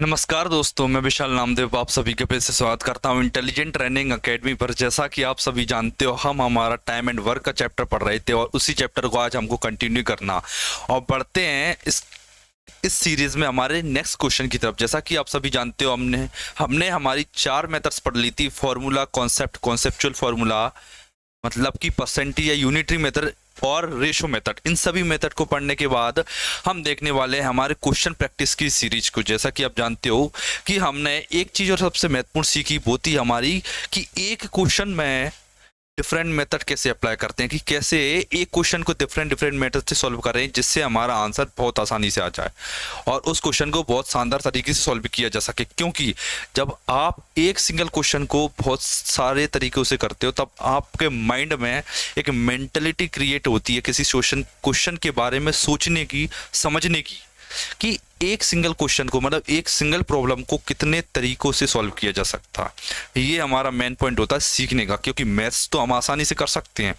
नमस्कार दोस्तों, मैं विशाल नामदेव आप सभी के फिर से स्वागत करता हूं इंटेलिजेंट ट्रेनिंग एकेडमी पर। जैसा कि आप सभी जानते हो, हम हमारा टाइम एंड वर्क का चैप्टर पढ़ रहे थे और उसी चैप्टर को आज हमको कंटिन्यू करना और बढ़ते हैं इस सीरीज में हमारे नेक्स्ट क्वेश्चन की तरफ। जैसा कि आप सभी जानते हो, हमने हमने हमारी 4 मेथड्स पढ़ ली थी। फॉर्मूला, कॉन्सेप्ट, कॉन्सेप्चुअल फॉर्मूला, मतलब कि परसेंटेज या यूनिटरी मेथड और रेशो मेथड। इन सभी मेथड को पढ़ने के बाद हम देखने वाले हैं हमारे क्वेश्चन प्रैक्टिस की सीरीज को। जैसा कि आप जानते हो कि हमने एक चीज और सबसे महत्वपूर्ण सीखी, वो थी हमारी कि एक क्वेश्चन में डिफरेंट मेथड कैसे अप्लाई करते हैं, कि कैसे एक क्वेश्चन को डिफरेंट डिफरेंट मेथड से सॉल्व करें जिससे हमारा आंसर बहुत आसानी से आ जाए और उस क्वेश्चन को बहुत शानदार तरीके से सॉल्व किया जा सके। क्योंकि जब आप एक सिंगल क्वेश्चन को बहुत सारे तरीकों से करते हो, तब आपके माइंड में एक मेंटलिटी क्रिएट होती है किसी क्वेश्चन के बारे में सोचने की, समझने की, कि एक सिंगल क्वेश्चन को, मतलब एक सिंगल प्रॉब्लम को कितने तरीकों से सॉल्व किया जा सकता है। ये हमारा मेन पॉइंट होता है सीखने का। क्योंकि मैथ्स तो हम आसानी से कर सकते हैं।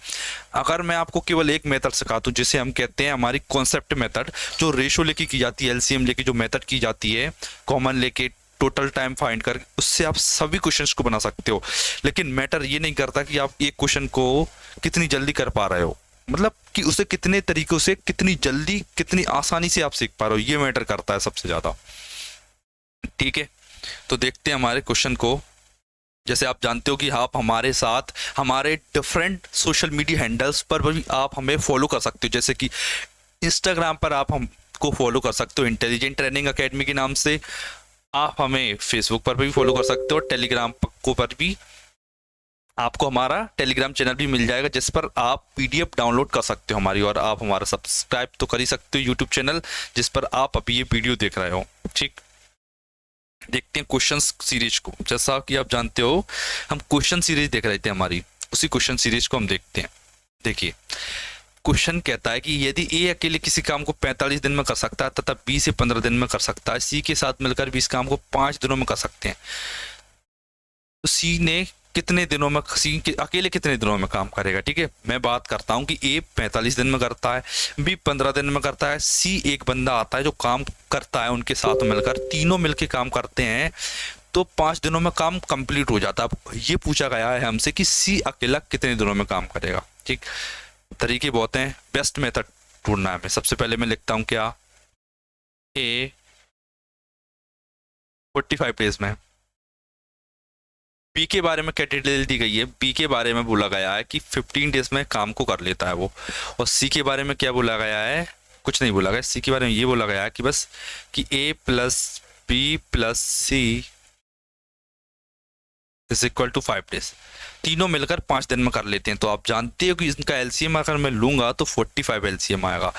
अगर मैं आपको केवल एक मेथड सिखाता हूँ जिसे हम कहते हैं हमारी कॉन्सेप्ट मेथड, जो रेशो लेके की जाती है, एलसीएम लेके जो मेथड की जाती है, कॉमन लेके टोटल टाइम फाइंड कर, उससे आप सभी क्वेश्चंस को बना सकते हो। लेकिन मैटर ये नहीं करता कि आप एक क्वेश्चन को कितनी जल्दी कर पा रहे हो, मतलब कि उसे कितने तरीकों से, कितनी जल्दी, कितनी आसानी से आप सीख पा रहे हो, ये मैटर करता है सबसे ज्यादा। ठीक है, तो देखते हैं हमारे क्वेश्चन को। जैसे आप जानते हो कि आप हमारे साथ हमारे डिफरेंट सोशल मीडिया हैंडल्स पर भी आप हमें फॉलो कर सकते हो। जैसे कि इंस्टाग्राम पर आप हमको फॉलो कर सकते हो इंटेलिजेंट ट्रेनिंग एकेडमी के नाम से। आप हमें फेसबुक पर भी फॉलो कर सकते हो, टेलीग्राम को पर भी आपको हमारा टेलीग्राम चैनल भी मिल जाएगा जिस पर आप पीडीएफ डाउनलोड कर सकते हो हमारी, और आप हमारा सब्सक्राइब तो कर ही सकते हो यूट्यूब चैनल जिस पर आप अभी ये वीडियो देख रहे हो। ठीक, देखते हैं क्वेश्चन सीरीज को। जैसा कि आप जानते हो, हम क्वेश्चन सीरीज देख रहे थे हमारी, उसी क्वेश्चन सीरीज को हम देखते हैं। देखिए, क्वेश्चन कहता है कि यदि ए अकेले किसी काम को 45 दिन में कर सकता है तथा बी से 15 दिन में कर सकता है, सी के साथ मिलकर भी इस काम को 5 दिनों में कर सकते हैं, तो सी ने कितने दिनों में, सी के अकेले कितने दिनों में काम करेगा। ठीक है, मैं बात करता हूँ कि ए 45 दिन में करता है, बी 15 दिन में करता है, सी एक बंदा आता है जो काम करता है उनके साथ मिलकर, तीनों मिलके काम करते हैं तो 5 दिनों में काम कंप्लीट हो जाता है। अब ये पूछा गया है हमसे कि सी अकेला कितने दिनों में काम करेगा। ठीक, तरीके बहुत हैं, बेस्ट मेथड ढूंढना है हमें। सबसे पहले मैं लिखता हूँ क्या, ए 45 डेज में। बी के बारे में क्या डिटेल दी गई है, बी के बारे में बोला गया है कि 15 डेज में काम को कर लेता है वो। और सी के बारे में क्या बोला गया है, कुछ नहीं बोला गया। सी के बारे में ये बोला गया है कि बस कि A plus B plus C is equal to 5 days, तीनों मिलकर 5 दिन में कर लेते हैं। तो आप जानते हो कि इनका एलसीएम अगर मैं लूंगा तो 45 एलसीएम आएगा।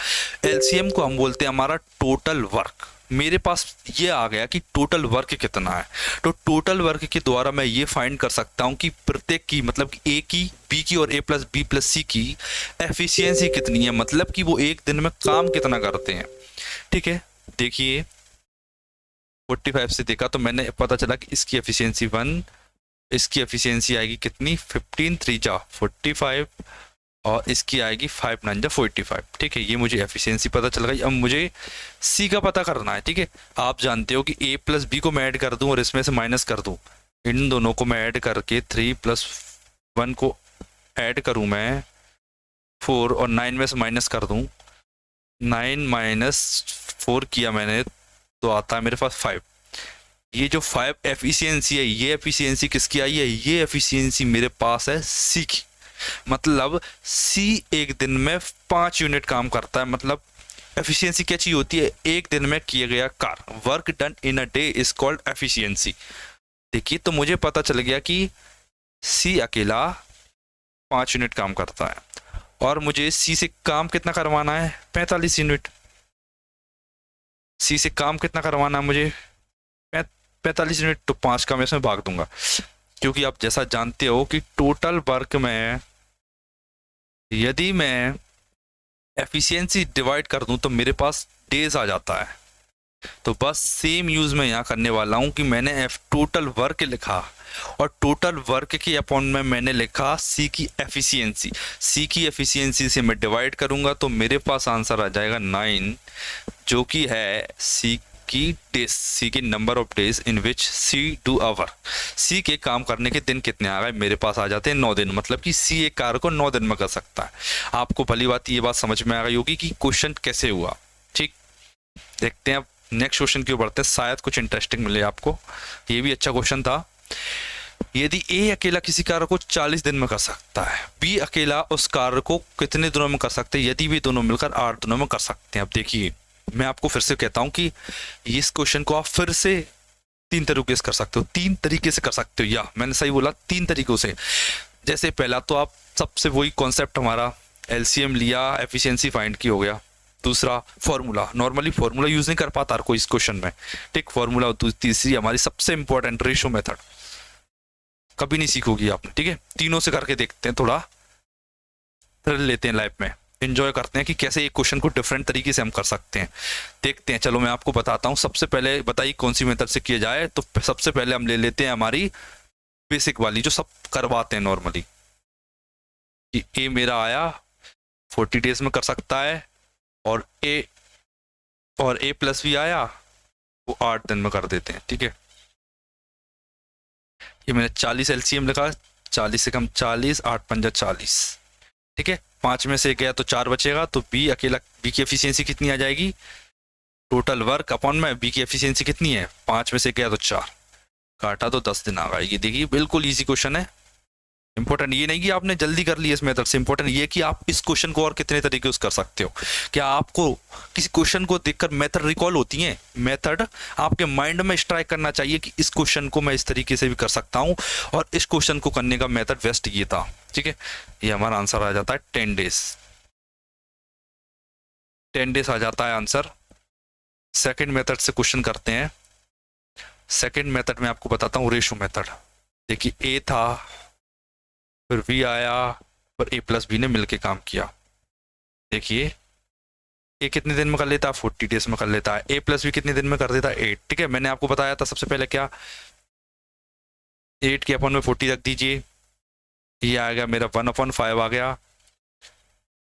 एलसीएम को हम बोलते हैं हमारा टोटल वर्क। मेरे पास ये आ गया कि टोटल वर्क कितना है, तो टोटल वर्क के द्वारा मैं ये फाइंड कर सकता हूँ कि प्रत्येक की, मतलब कि ए की, बी की और ए प्लस बी प्लस सी की एफिशिएंसी कितनी है, मतलब कि वो एक दिन में काम कितना करते हैं। ठीक है, देखिए 45 से देखा तो मैंने पता चला कि इसकी एफिशिएंसी 1, इसकी एफिशिएंसी आएगी कितनी, 15 3 जा 45 और इसकी आएगी 5 9 जा 45। ठीक है, ये मुझे एफिशिएंसी पता चल गई। अब मुझे सी का पता करना है। ठीक है, आप जानते हो कि ए प्लस बी को मैं ऐड कर दूं और इसमें से माइनस कर दूं, इन दोनों को मैं ऐड करके 3 प्लस 1 को ऐड करूं मैं 4 और 9 में से माइनस कर दूं, 9 माइनस 4 किया मैंने तो आता है मेरे पास 5। ये जो 5 एफिशिएंसी है, ये एफिशिएंसी किसकी आई है, ये एफिशिएंसी मेरे पास है सी की। मतलब सी एक दिन में 5 यूनिट काम करता है। मतलब एफिशिएंसी क्या चीज होती है, एक दिन में किया गया कार्य, work done in a day is called efficiency. देखिए, तो मुझे पता चल गया कि सी अकेला 5 यूनिट काम करता है और मुझे सी से काम कितना करवाना है, 45 यूनिट। सी से काम कितना करवाना है मुझे, 45 यूनिट। तो 5 का मैं इसमें भाग दूंगा, क्योंकि आप जैसा जानते हो कि टोटल वर्क में यदि मैं एफिशिएंसी डिवाइड कर दूं तो मेरे पास डेज आ जाता है। तो बस सेम यूज मैं यहाँ करने वाला हूँ कि मैंने एफ टोटल वर्क लिखा और टोटल वर्क के अपॉन में मैंने लिखा सी की एफिशिएंसी। सी की एफिशिएंसी से मैं डिवाइड करूंगा तो मेरे पास आंसर आ जाएगा 9, जो कि है सी की डेज, सी की number of days in which C do our, C के काम करने के दिन कितने आ गए, मेरे पास आ जाते हैं 9 दिन, मतलब कि सी एक कार्य को 9 दिन में कर सकता है। आपको भली बात ये बात समझ में आ गई होगी कि क्वेश्चन कैसे हुआ। ठीक, देखते हैं अब नेक्स्ट क्वेश्चन क्यों बढ़ते हैं, शायद कुछ इंटरेस्टिंग मिले आपको। ये भी अच्छा क्वेश्चन था। यदि ए अकेला किसी कार्य को 40 दिन में कर सकता है, बी अकेला उस कार्य को कितने दिनों में कर सकते हैं, यदि भी दोनों मिलकर 8 दिनों में कर सकते हैं। अब देखिए, मैं आपको फिर से कहता हूं कि इस क्वेश्चन को आप फिर से 3 तरीके से कर सकते हो, 3 तरीके से कर सकते हो, या मैंने सही बोला 3 तरीकों से। जैसे पहला तो आप सबसे वही कॉन्सेप्ट हमारा एलसीएम लिया, एफिशिएंसी फाइंड की हो गया। दूसरा फॉर्मूला, नॉर्मली फॉर्मूला यूज नहीं कर पाता हर कोई इस क्वेश्चन में, ठीक, फॉर्मूला। तीसरी हमारी सबसे इंपॉर्टेंट रेशो मेथड, कभी नहीं सीखोगी आपने, ठीक है। तीनों से करके देखते हैं, थोड़ा थ्रिल लेते हैं लाइफ में, एंजॉय करते हैं कि कैसे एक क्वेश्चन को डिफरेंट तरीके से हम कर सकते हैं। देखते हैं, चलो मैं आपको बताता हूँ। सबसे पहले बताइए कौन सी मेथड से किया जाए, तो सबसे पहले हम ले लेते हैं हमारी बेसिक वाली जो सब करवाते हैं नॉर्मली, कि ए मेरा आया 40 डेज में कर सकता है, और ए प्लस भी आया वो 8 दिन में कर देते हैं, ठीक है। ये मैंने 40 एलसीएम लिखा, 40 से कम 40, 8 पंजा 40, ठीक है। 5 में से गया तो 4 बचेगा, तो बी अकेला, बी की एफिशिएंसी कितनी आ जाएगी, टोटल वर्क अपॉन में बी की एफिशिएंसी कितनी है, 5 में से गया तो 4, काटा तो 10 दिन आ गया। ये देखिए बिल्कुल इजी क्वेश्चन है। इंपॉर्टेंट ये नहीं कि आपने जल्दी कर ली इस मेथड से, इंपॉर्टेंट ये कि आप इस क्वेश्चन को और कितने तरीके से कर सकते हो। क्या आपको किसी क्वेश्चन को देखकर मेथड रिकॉल होती है, मेथड आपके माइंड में स्ट्राइक करना चाहिए कि इस क्वेश्चन को मैं इस तरीके से भी कर सकता हूं, और इस क्वेश्चन को करने का मेथड बेस्ट ये था, ठीक है। ये हमारा आंसर आ जाता है 10 डेज, 10 डेज आ जाता है आंसर। सेकेंड मेथड से क्वेश्चन करते हैं। सेकेंड मेथड में आपको बताता हूँ रेशो मेथड। देखिए ए था, फिर वी आया, और ए प्लस बी ने मिलके काम किया। देखिए ए कितने दिन में कर लेता है, 40 डेज में कर लेता है। ए प्लस बी कितने दिन में कर देता है, 8, ठीक है। मैंने आपको बताया था सबसे पहले क्या, 8 के अपॉन में 40 रख दीजिए, ये आ गया मेरा 1/5 आ गया।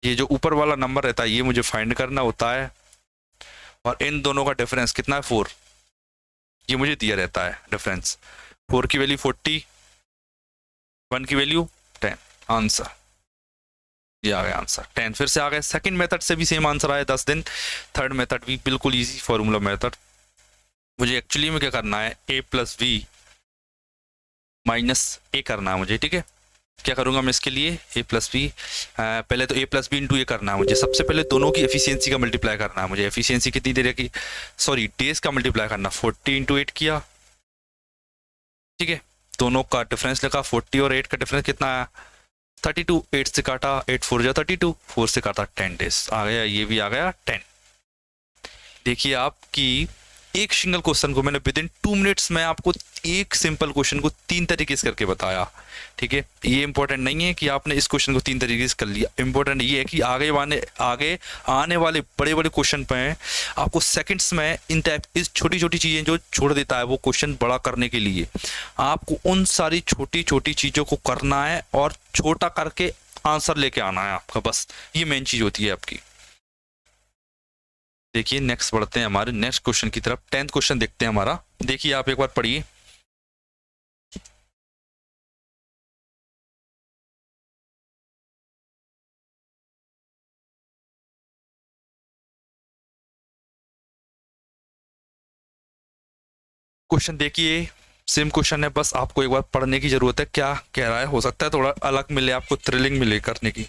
ये जो ऊपर वाला नंबर रहता है ये मुझे फाइंड करना होता है, और इन दोनों का डिफरेंस कितना है, 4, ये मुझे दिया रहता है डिफरेंस। 4 की वैल्यू 40, 1 की वैल्यू 10, आंसर ये आ गया आंसर 10। फिर से आ गए, सेकंड मेथड से भी सेम आंसर आया 10 दिन। थर्ड मेथड भी बिल्कुल इजी फॉर्मूला मेथड। मुझे एक्चुअली में क्या करना है, ए प्लस बी माइनस ए करना है मुझे, ठीक है। क्या करूंगा मैं इसके लिए, ए प्लस बी, पहले तो ए प्लस बी इंटू ए करना है मुझे। सबसे पहले दोनों की एफिशिएंसी का मल्टीप्लाई करना है मुझे। एफिशिएंसी कितनी दे रही, सॉरी डेज का मल्टीप्लाई करना, 40 इंटू 8 किया, ठीक है। दोनों का डिफरेंस लिखा, 40 और 8 का डिफरेंस कितना आया, 32, 8 से काटा, 8 4 जा 32, 4 से काटा 10 डेज आ गया, ये भी आ गया 10। देखिए आपकी एक सिंगल क्वेश्चन को मैंने विद इन 2 मिनट्स में आपको एक सिंपल क्वेश्चन को 3 तरीके से करके बताया, ठीक है। ये इंपॉर्टेंट नहीं है कि आपने इस क्वेश्चन को 3 तरीके से कर लिया, इंपॉर्टेंट ये है कि आगे आने वाले बड़े बड़े क्वेश्चन पे आपको सेकंड्स में इन टाइप इस छोटी छोटी चीजें जो छोड़ देता है वो क्वेश्चन बड़ा करने के लिए, आपको उन सारी छोटी छोटी चीजों को करना है और छोटा करके आंसर लेके आना है आपका, बस ये मेन चीज होती है आपकी। देखिए नेक्स्ट बढ़ते हैं हमारे नेक्स्ट क्वेश्चन की तरफ। 10th क्वेश्चन देखते हैं हमारा। देखिए आप एक बार पढ़िए। क्वेश्चन देखिए, सेम क्वेश्चन है, बस आपको एक बार पढ़ने की जरूरत है क्या कह रहा है, हो सकता है थोड़ा अलग मिले आपको, थ्रिलिंग मिले करने की।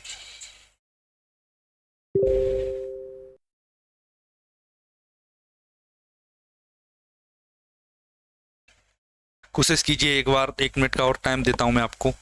कोशिश कीजिए एक बार, 1 मिनट का और टाइम देता हूं मैं आपको।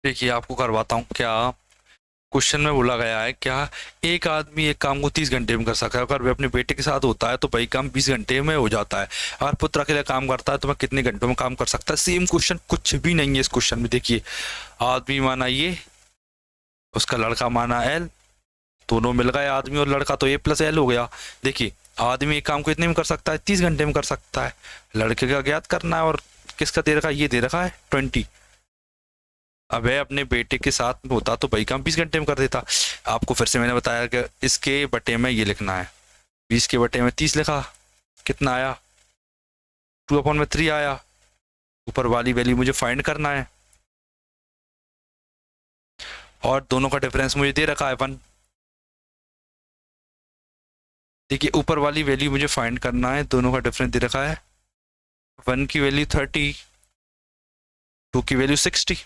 देखिए आपको करवाता हूँ क्या, क्वेश्चन में बोला गया है क्या, एक आदमी एक काम को 30 घंटे में कर सकता है, अगर वह अपने बेटे के साथ होता है तो वही काम 20 घंटे में हो जाता है, और पुत्र अकेले काम करता है तो वह कितने घंटों में काम कर सकता है। सेम क्वेश्चन, कुछ भी नहीं है इस क्वेश्चन में। देखिए आदमी माना ये, उसका लड़का माना एल, दोनों मिल गए आदमी और लड़का, तो ए प्लस एल हो गया। देखिए आदमी एक काम को इतने में कर सकता है, 30 घंटे में कर सकता है, लड़के का ज्ञात करना है, और किसका दे रखा है, ये दे रखा है 20। अब वह अपने बेटे के साथ में होता तो वही काम 20 घंटे में कर देता। आपको फिर से मैंने बताया कि इसके बटे में ये लिखना है, 20 के बटे में 30 लिखा, कितना आया 2/3 आया। ऊपर वाली वैल्यू मुझे फाइंड करना है, और दोनों का डिफरेंस मुझे दे रखा है 1। देखिए ऊपर वाली वैल्यू मुझे फाइंड करना है, दोनों का डिफरेंस दे रखा है, 1 की वैल्यू 30, 2 की वैल्यू 60।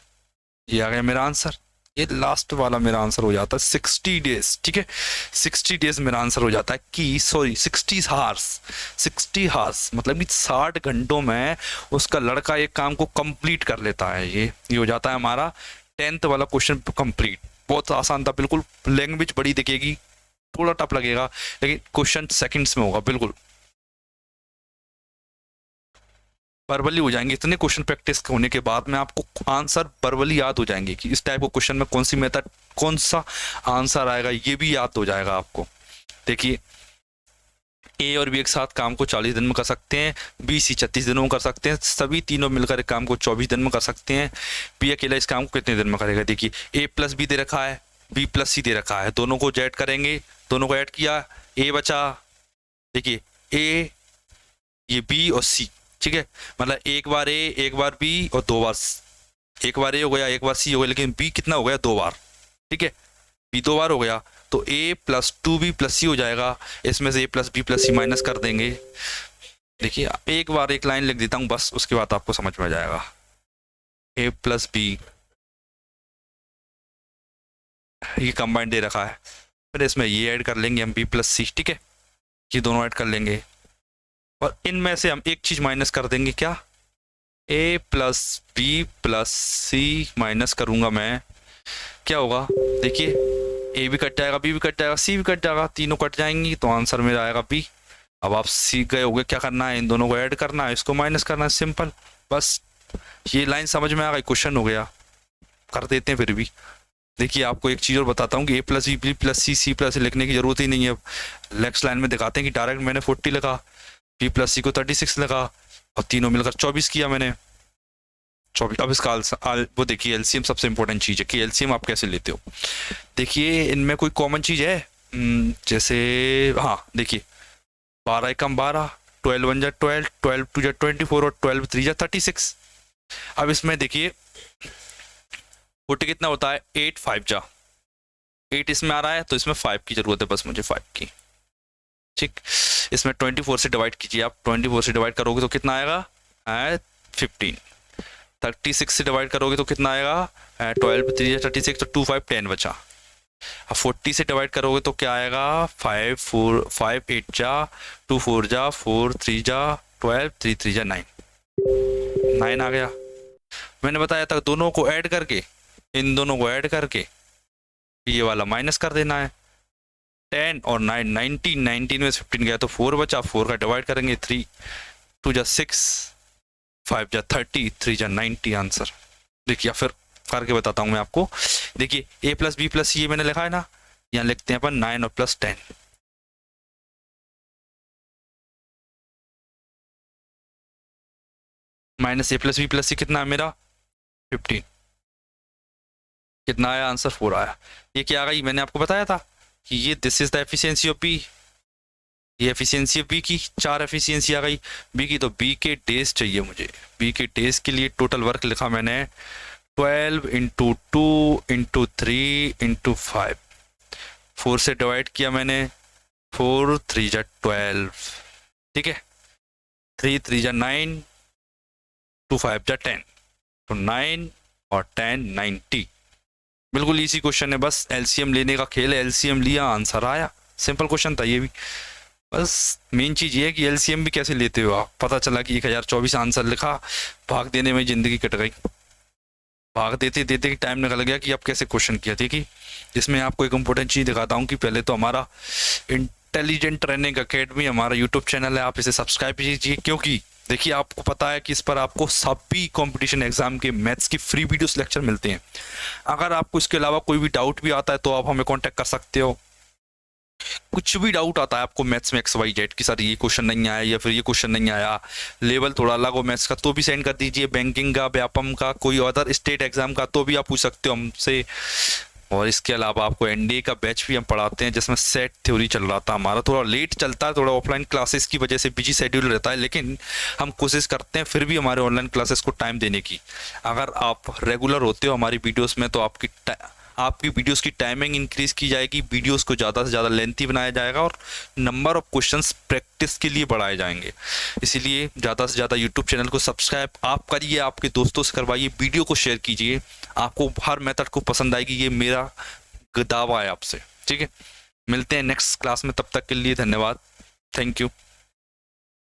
ये आ गया मेरा आंसर। ये लास्ट वाला मेरा आंसर हो जाता है 60 डेज। ठीक है, 60 डेज मेरा आंसर हो जाता है कि सॉरी 60 हार्स, 60 हार्स मतलब कि 60 घंटों में उसका लड़का एक काम को कंप्लीट कर लेता है। ये हो जाता है हमारा 10th वाला क्वेश्चन कंप्लीट। बहुत आसान था बिल्कुल, लैंग्वेज बड़ी दिखेगी, थोड़ा टफ लगेगा, लेकिन क्वेश्चन सेकंड्स में होगा बिल्कुल। वर्बली हो जाएंगे, इतने क्वेश्चन प्रैक्टिस होने के बाद में आपको आंसर वर्बली याद हो जाएंगे कि इस टाइप के क्वेश्चन में कौन सी मेथड, कौन सा आंसर आएगा, ये भी याद हो जाएगा आपको। देखिए ए और बी एक साथ काम को 40 दिन में कर सकते हैं, बी सी 36 दिनों में कर सकते हैं, सभी तीनों मिलकर एक काम को 24 दिन में कर सकते हैं। बी अकेला इस काम को कितने दिन में करेगा। देखिए ए प्लस बी दे रखा है, बी प्लस सी दे रखा है, दोनों को ऐड करेंगे, दोनों को ऐड किया, ए बचा। देखिए ए, ये बी और सी, ठीक है, मतलब एक बार ए, एक बार बी और 2 बार, एक बार ए हो गया, एक बार सी हो गया, लेकिन बी कितना हो गया 2 बार। ठीक है, बी 2 बार हो गया तो ए प्लस 2b प्लस सी हो जाएगा। इसमें से ए प्लस बी प्लस सी माइनस कर देंगे। देखिए एक बार एक लाइन लिख देता हूँ बस, उसके बाद आपको समझ में आ जाएगा। ए प्लस बी, ये कंबाइंड दे रखा है, फिर इसमें ये ऐड कर लेंगे हम बी प्लस सी। ठीक है, ये दोनों ऐड कर लेंगे, और इनमें से हम एक चीज माइनस कर देंगे, क्या, ए प्लस बी प्लस सी माइनस करूंगा मैं, क्या होगा। देखिए ए भी कट जाएगा, बी भी कट जाएगा, सी भी कट जाएगा, तीनों कट जाएंगी, तो आंसर मेरा आएगा बी। अब आप सीख गए होंगे क्या करना है, इन दोनों को ऐड करना है, इसको माइनस करना है, सिंपल। बस ये लाइन समझ में आ गई, क्वेश्चन हो गया, कर देते हैं फिर भी। देखिए आपको एक चीज़ और बताता हूँ कि A plus B plus C plus लिखने की जरूरत ही नहीं है। नेक्स्ट लाइन में दिखाते हैं कि डायरेक्ट मैंने 40 लिखा, बी प्लस सी को 36 लिखा, और तीनों मिलकर 24 किया मैंने, 24। अब इसका वो देखिए एलसीएम सबसे इंपॉर्टेंट चीज़ है कि एलसीएम आप कैसे लेते हो। देखिए इनमें कोई कॉमन चीज़ है, जैसे हाँ देखिए 12 एकम 12, 12 1 जा 12, 12 2 जा 24 और 12 3 जा 36। अब इसमें देखिए 40 कितना होता है, 8 5 जा 8 इसमें आ रहा है, तो इसमें 5 की जरूरत है, बस मुझे 5 की। ठीक, इसमें 24 से डिवाइड कीजिए आप, 24 से डिवाइड करोगे तो कितना आएगा, 15। 36 से डिवाइड करोगे तो कितना आएगा, 12 3 जा 36, तो 2 5 10 बचा। अब 40 से डिवाइड करोगे तो क्या आएगा, 5 4 5 8 जा, 2 4 जा, 4 3 जा 12, 3 3 जा 9, 9 आ गया। मैंने बताया था दोनों को ऐड करके, इन दोनों को ऐड करके ये वाला माइनस कर देना है। 10 और 9 19, 19 में 15 गया तो 4 बचा, 4 का डिवाइड करेंगे, 3 2 जा 6, 5 जा 30, 3 जा 90 आंसर। देखिए फिर करके बताता हूँ मैं आपको। देखिए ए प्लस बी प्लस ये मैंने लिखा है ना, यहाँ लिखते हैं अपन 9 और प्लस 10, माइनस ए प्लस बी प्लस सी कितना है मेरा 15, कितना आया आंसर 4 आया। ये क्या आ गई, मैंने आपको बताया था कि ये this is the efficiency of B, ये एफिशिएंसी ऑफ बी की 4 एफिशिएंसी आ गई बी की। तो बी के डेज चाहिए मुझे, बी के डेज के लिए टोटल वर्क लिखा मैंने 12 इंटू 2 इंटू 3 इंटू 5, 4 से डिवाइड किया मैंने, 4 3 जा 12, ठीक है, 3 3 जा 9, 2 5 जा 10, तो 9 और 10 90। बिल्कुल इसी क्वेश्चन है, बस एलसीएम लेने का खेल है, एलसीएम लिया आंसर आया, सिंपल क्वेश्चन था ये भी। बस मेन चीज़ ये है कि एलसीएम भी कैसे लेते हो आप। पता चला कि 1024 आंसर लिखा, भाग देने में ज़िंदगी कट गई। भाग देते देते टाइम निकल गया कि अब कैसे क्वेश्चन किया। ठीक है, इसमें आपको एक इम्पोर्टेंट चीज़ दिखाता हूँ कि पहले तो हमारा इंटेलिजेंट ट्रेनिंग अकेडमी हमारा यूट्यूब चैनल है, आप इसे सब्सक्राइब कीजिए, क्योंकि देखिए आपको पता है कि इस पर आपको सभी कंपटीशन एग्जाम के मैथ्स की फ्री वीडियोस लेक्चर मिलते हैं। अगर आपको इसके अलावा कोई भी डाउट भी आता है तो आप हमें कांटेक्ट कर सकते हो। कुछ भी डाउट आता है आपको मैथ्स में XYZ कि सर ये क्वेश्चन नहीं आया या फिर ये क्वेश्चन नहीं आया, लेवल थोड़ा अलग हो मैथ्स का, तो भी सेंड कर दीजिए। बैंकिंग का, व्यापम का, कोई अदर स्टेट एग्जाम का, तो भी आप पूछ सकते हो हमसे। और इसके अलावा आपको NDA का बैच भी हम पढ़ाते हैं, जिसमें सेट थ्योरी चल रहा था हमारा, थोड़ा लेट चलता है, थोड़ा ऑफलाइन क्लासेस की वजह से बिजी शेड्यूल रहता है, लेकिन हम कोशिश करते हैं फिर भी हमारे ऑनलाइन क्लासेस को टाइम देने की। अगर आप रेगुलर होते हो हमारी वीडियोस में तो आपकी वीडियोस की टाइमिंग इंक्रीज की जाएगी, वीडियोस को ज़्यादा से ज़्यादा लेंथी बनाया जाएगा और नंबर ऑफ क्वेश्चंस प्रैक्टिस के लिए बढ़ाए जाएंगे। इसीलिए ज़्यादा से ज़्यादा यूट्यूब चैनल को सब्सक्राइब आप करिए, आपके दोस्तों से करवाइए, वीडियो को शेयर कीजिए, आपको हर मेथड को पसंद आएगी, ये मेरा दावा है आपसे। ठीक है, मिलते हैं नेक्स्ट क्लास में, तब तक के लिए धन्यवाद, थैंक यू।